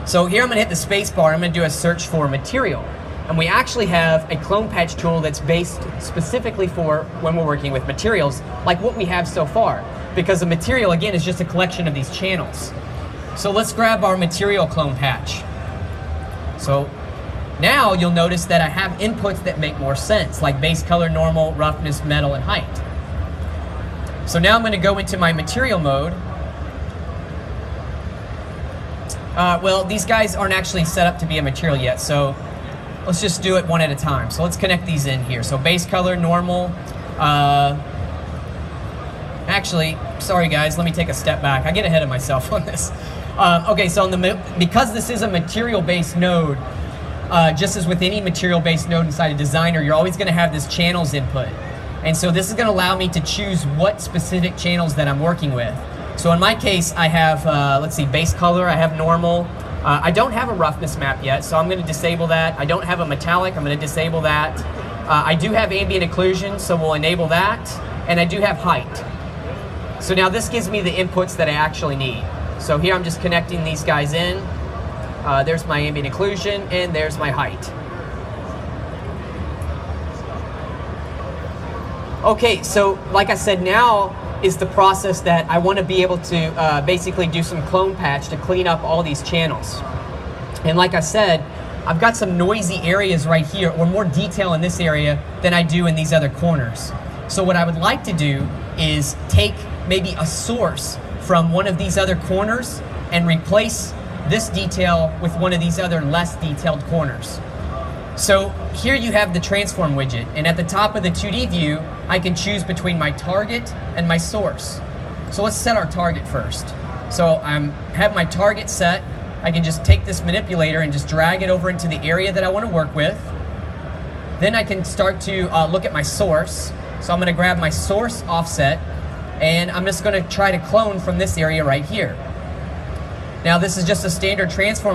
So here I'm going to hit the space bar. I'm going to do a search for material. And we actually have a clone patch tool that's based specifically for when we're working with materials, like what we have so far. Because the material, again, is just a collection of these channels. So let's grab our material clone patch. So now you'll notice that I have inputs that make more sense, like base color, normal, roughness, metal, and height. So now I'm going to go into my material mode. Well, these guys aren't actually set up to be a material yet, so let's just do it one at a time. So let's connect these in here. So base color, normal. Actually, sorry guys, let me take a step back. I get ahead of myself on this. Okay, so because this is a material-based node, just as with any material-based node inside a designer, you're always going to have this channels input. And so this is going to allow me to choose what specific channels that I'm working with. So in my case, I have, let's see, base color, I have normal. I don't have a roughness map yet, so I'm going to disable that. I don't have a metallic, I'm going to disable that. I do have ambient occlusion, so we'll enable that. And I do have height. So now this gives me the inputs that I actually need. So here I'm just connecting these guys in. There's my ambient occlusion, and there's my height. Okay, so like I said, now is the process that I want to be able to basically do some clone patch to clean up all these channels. And like I said, I've got some noisy areas right here, or more detail in this area than I do in these other corners. So what I would like to do is take maybe a source from one of these other corners and replace this detail with one of these other less detailed corners. So here you have the transform widget, and at the top of the 2D view, I can choose between my target and my source. So let's set our target first. So I have my target set. I can just take this manipulator and just drag it over into the area that I want to work with. Then I can start to look at my source. So I'm going to grab my source offset, and I'm just going to try to clone from this area right here. Now this is just a standard transform